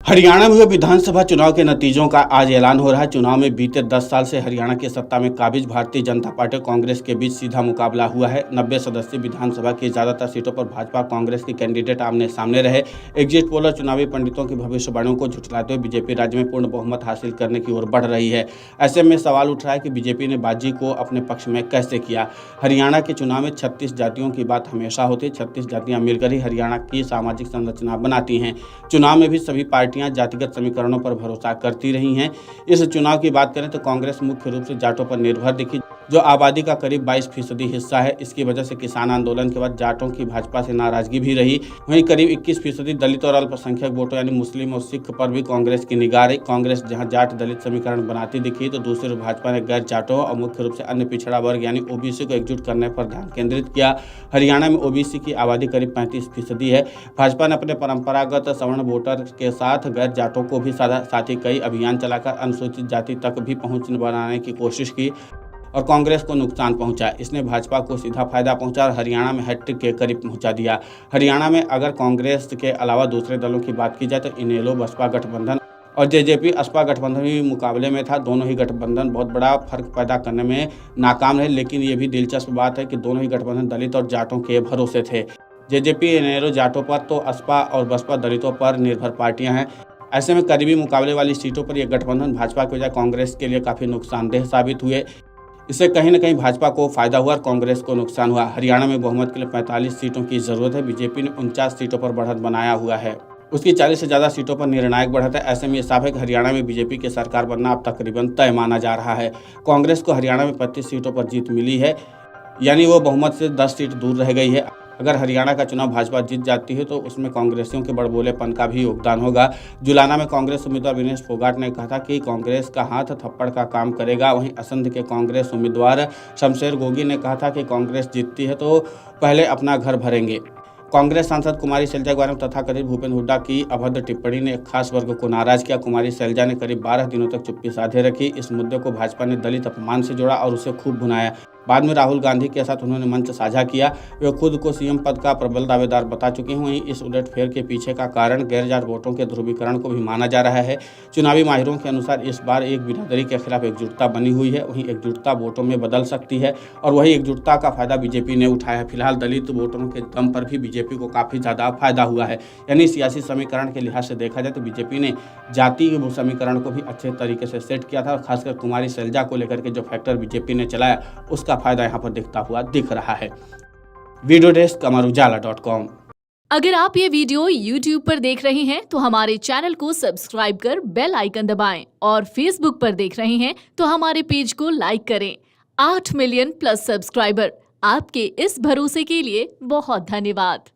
हरियाणा में हुए विधानसभा चुनाव के नतीजों का आज ऐलान हो रहा है। चुनाव में बीते 10 साल से हरियाणा की सत्ता में काबिज भारतीय जनता पार्टी कांग्रेस के बीच सीधा मुकाबला हुआ है। 90 सदस्यीय विधानसभा की ज्यादातर सीटों पर भाजपा कांग्रेस के कैंडिडेट आमने सामने रहे। एग्जिट पोल और चुनावी पंडितों की भविष्यवाणियों को झुठलाते हुए बीजेपी राज्य में पूर्ण बहुमत हासिल करने की ओर बढ़ रही है। ऐसे में सवाल उठ रहा है कि बीजेपी ने बाजी को अपने पक्ष में कैसे किया। हरियाणा के चुनाव में 36 जातियों की बात हमेशा होती है। 36 जातियां मिलकर ही हरियाणा की सामाजिक संरचना बनाती हैं। चुनाव में भी सभी पार्टियां जातिगत समीकरणों पर भरोसा करती रही हैं। इस चुनाव की बात करें तो कांग्रेस मुख्य रूप से जाटों पर निर्भर दिखी, जो आबादी का करीब 22% हिस्सा है। इसकी वजह से किसान आंदोलन के बाद जाटों की भाजपा से नाराजगी भी रही। वहीं करीब 21% दलित और अल्पसंख्यक वोटों यानी मुस्लिम और सिख पर भी कांग्रेस की निगाह रही। कांग्रेस जहां जाट दलित समीकरण बनाती दिखी तो दूसरी ओर भाजपा ने गैर जाटों और मुख्य रूप से अन्य पिछड़ा वर्ग यानी ओबीसी को एकजुट करने पर ध्यान केंद्रित किया। हरियाणा में ओबीसी की आबादी करीब 35% है। भाजपा ने अपने परंपरागत सवर्ण वोटर के साथ गैर जाटों को भी साथ ही कई अभियान चलाकर अनुसूचित जाति तक भी पहुंच बनाने की कोशिश की और कांग्रेस को नुकसान पहुंचा। इसने भाजपा को सीधा फायदा पहुंचा और हरियाणा में हैट्रिक के करीब पहुंचा दिया। हरियाणा में अगर कांग्रेस के अलावा दूसरे दलों की बात की जाए तो इनेलो बसपा गठबंधन और जेजेपी असपा गठबंधन भी मुकाबले में था। दोनों ही गठबंधन बहुत बड़ा फर्क पैदा करने में नाकाम रहे, लेकिन ये भी दिलचस्प बात है कि दोनों ही गठबंधन दलित और जाटों के भरोसे थे। जेजेपी इनेलो जाटों पर तो असपा और बसपा दलितों पर निर्भर पार्टियां हैं। ऐसे में करीबी मुकाबले वाली सीटों पर यह गठबंधन भाजपा के बजाय कांग्रेस के लिए काफी नुकसानदेह साबित हुए। इससे कहीं न कहीं भाजपा को फायदा हुआ और कांग्रेस को नुकसान हुआ। हरियाणा में बहुमत के लिए 45 सीटों की जरूरत है। बीजेपी ने 49 सीटों पर बढ़त बनाया हुआ है। उसकी 40 से ज्यादा सीटों पर निर्णायक बढ़त है। ऐसे में यह साफ है कि हरियाणा में बीजेपी की सरकार बनना अब तकरीबन तय माना जा रहा है। कांग्रेस को हरियाणा में 25 सीटों पर जीत मिली है, यानी वो बहुमत से 10 सीट दूर रह गई है। अगर हरियाणा का चुनाव भाजपा जीत जाती है तो उसमें कांग्रेसियों के बड़बोलेपन का भी योगदान होगा। जुलाना में कांग्रेस उम्मीदवार विनेश फोगाट ने कहा था कि कांग्रेस का हाथ थप्पड़ का काम करेगा। वहीं असंध के कांग्रेस उम्मीदवार शमशेर गोगी ने कहा था कि कांग्रेस जीतती है तो पहले अपना घर भरेंगे। कांग्रेस सांसद कुमारी सैलजा के बारे में तथाकथित भूपेंद्र हुड्डा की अभद्र टिप्पणी ने एक खास वर्ग को नाराज किया। कुमारी सैलजा ने करीब 12 दिनों तक चुप्पी साधे रखी। इस मुद्दे को भाजपा ने दलित अपमान से जोड़ा और उसे खूब भुनाया। बाद में राहुल गांधी के साथ उन्होंने मंच साझा किया। वे खुद को सीएम पद का प्रबल दावेदार बता चुके हैं। वहीं इस उलटफेर के पीछे का कारण गैरजाट वोटों के ध्रुवीकरण को भी माना जा रहा है। चुनावी माहिरों के अनुसार इस बार एक बिरादरी के खिलाफ एकजुटता बनी हुई है। वहीं एकजुटता वोटों में बदल सकती है और वही एकजुटता का फायदा बीजेपी ने उठाया है। फिलहाल दलित वोटरों के दम पर भी बीजेपी को काफी ज्यादा फायदा हुआ है। यानी सियासी समीकरण के लिहाज से देखा जाए तो बीजेपी ने जाति समीकरण को भी अच्छे तरीके से सेट किया था। खासकर कुमारी सैलजा को लेकर के जो फैक्टर बीजेपी ने चलाया उसका फायदा यहाँ पर दिखता हुआ दिख रहा है। वीडियो डेस्क अमरउजाला.com। अगर आप ये वीडियो YouTube पर देख रहे हैं तो हमारे चैनल को सब्सक्राइब कर बेल आइकन दबाएं और Facebook पर देख रहे हैं तो हमारे पेज को लाइक करें। 8 मिलियन प्लस सब्सक्राइबर, आपके इस भरोसे के लिए बहुत धन्यवाद।